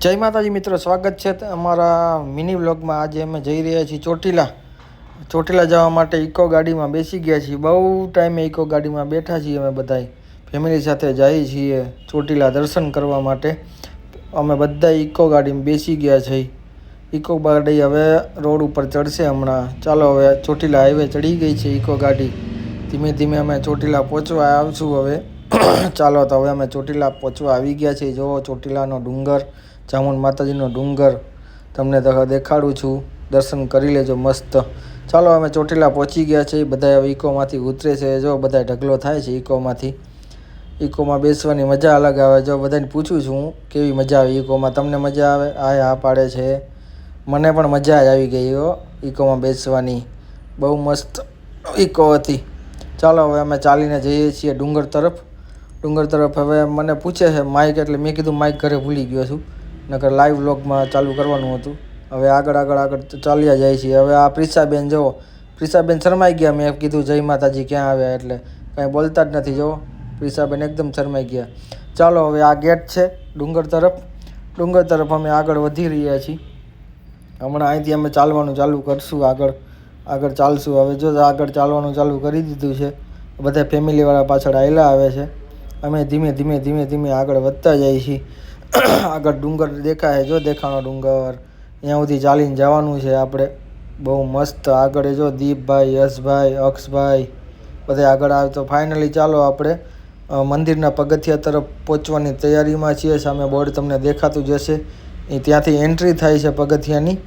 જય માતાજી મિત્રો, સ્વાગત છે અમારા મિની વ્લોગમાં। આજે અમે જઈ રહ્યા છીએ ચોટીલા જવા માટે ઇકો ગાડીમાં બેસી ગયા છીએ। બહુ ટાઈમે ઇકો ગાડીમાં બેઠા છીએ। અમે બધાય ફેમિલી સાથે જઈએ છીએ ચોટીલા દર્શન કરવા માટે। અમે બધા ઇકો ગાડીમાં બેસી ગયા છીએ। ઇકો ગાડી હવે રોડ ઉપર ચડશે હમણાં। ચાલો હવે ચોટીલા હાઈવે ચડી ગઈ છે ઇકો ગાડી। ધીમે ધીમે અમે ચોટીલા પહોંચવા આવશું હવે। ચાલો તો હવે અમે ચોટીલા પહોંચવા આવી ગયા છીએ। જો ચોટીલાનો ડુંગર, ચામુંડ માતાજીનો ડુંગર તમને દેખાડું છું, દર્શન કરી લેજો મસ્ત। ચાલો અમે ચોટીલા પહોંચી ગયા છીએ। બધા હવે ઇકોમાંથી ઉતરે છે। જો બધા ઢગલો થાય છે ઇકોમાંથી। ઇકોમાં બેસવાની મજા અલગ આવે। જો બધાને પૂછું છું કેવી મજા આવે ઇકોમાં, તમને મજા આવે? હા પાડે છે। મને પણ મજા જ આવી ગઈ હો ઇકોમાં બેસવાની, બહુ મસ્ત ઇકો હતી। ચાલો હવે અમે ચાલીને જઈએ છીએ ડુંગર તરફ। હવે મને પૂછે છે માઇક, એટલે મેં કીધું માઇક ઘરે ભૂલી ગયો છું, નકર લાઈવ વ્લોગમાં ચાલુ કરવાનું હતું। હવે આગળ ચાલ્યા જાય છીએ। હવે આ પ્રિસાબેન જુઓ, પ્રિસાબેન શરમાઈ ગયા। મેં કીધું જય માતાજી ક્યાં આવ્યા એટલે કાંઈ બોલતા જ નથી। જુઓ પ્રિસાબેન એકદમ શરમાઈ ગયા। ચાલો હવે આ ગેટ છે ડુંગર તરફ અમે આગળ વધી રહ્યા છીએ। હમણાં અહીંથી અમે ચાલવાનું ચાલુ કરશું, આગળ ચાલશું। હવે જો આગળ ચાલવાનું ચાલુ કરી દીધું છે। બધા ફેમિલીવાળા પાછળ આવેલા આવે છે। અમે ધીમે ધીમે આગળ વધતા જઈએ છીએ। આગળ ડુંગર દેખાય, જો દેખાણો ડુંગર, ત્યાં સુધી ચાલીને જવાનું છે આપણે। બહુ મસ્ત આગળ જો દીપભાઈ, યશભાઈ, અક્ષભાઈ બધા આગળ આવે તો ફાઇનલી ચાલો આપણે મંદિરના પગથિયા તરફ પહોંચવાની તૈયારીમાં છીએ। સામે બોર્ડ તમને દેખાતું જ હશે, એ ત્યાંથી એન્ટ્રી થાય છે પગથિયાની।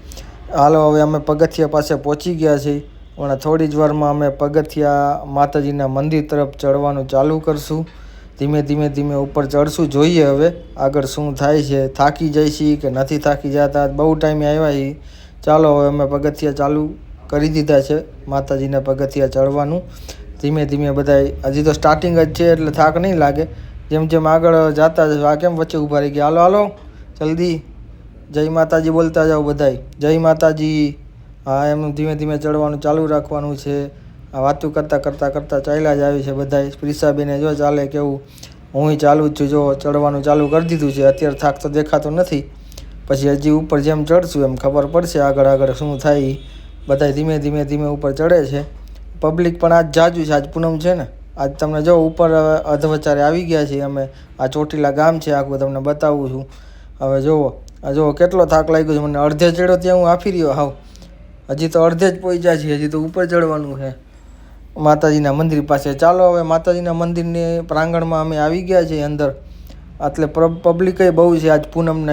હાલો હવે અમે પગથિયા પાસે પહોંચી ગયા છીએ। હમણાં થોડી જ વારમાં અમે પગથિયા માતાજીના મંદિર તરફ ચડવાનું ચાલુ કરશું। ધીમે ધીમે ઉપર ચડશું। જોઈએ હવે આગળ શું થાય છે, થાકી જાય છીએ કે નથી થાકી જતા। બહુ ટાઈમે આવ્યા છીએ। ચાલો હવે અમે પગથિયા ચાલુ કરી દીધા છે માતાજીના પગથિયા ચડવાનું। ધીમે ધીમે બધા, હજી તો સ્ટાર્ટિંગ જ છે એટલે થાક નહીં લાગે। જેમ જેમ આગળ જતા જશો, આ કેમ વચ્ચે ઊભા રહી ગયા? હાલો જલ્દી જય માતાજી બોલતા જાઓ બધાય, જય માતાજી। હા, એમનું ધીમે ધીમે ચડવાનું ચાલુ રાખવાનું છે। આ વાતું કરતાં ચાલ્યા જ આવી છે બધાય। પ્રિસાબેને જો ચાલે કેવું, હું ચાલુ જ છું। જો ચડવાનું ચાલુ કરી દીધું છે। અત્યારે થાક તો દેખાતો નથી, પછી હજી ઉપર જેમ ચડશું એમ ખબર પડશે આગળ શું થાય। બધા ધીમે ધીમે ઉપર ચડે છે। પબ્લિક પણ આજ જાજુ છે, આજ પૂનમ છે ને। આજ તમને જો ઉપર અધવચારે આવી ગયા છીએ અમે। આ ચોટીલા ગામ છે આખું, તમને બતાવું છું। હવે જુઓ કેટલો થાક લાગ્યો છે મને। અડધે ચડ્યો ત્યાં હું આફી રહ્યો હાવ। હજી તો અડધે જ પહોંચ્યા છીએ, હજી તો ઉપર ચડવાનું છે માતાજીના મંદિર પાસે। ચાલો હવે માતાજીના મંદિરની પ્રાંગણમાં અમે આવી ગયા છીએ અંદર। એટલે પબ્લિક બહુ છે આજ પૂનમના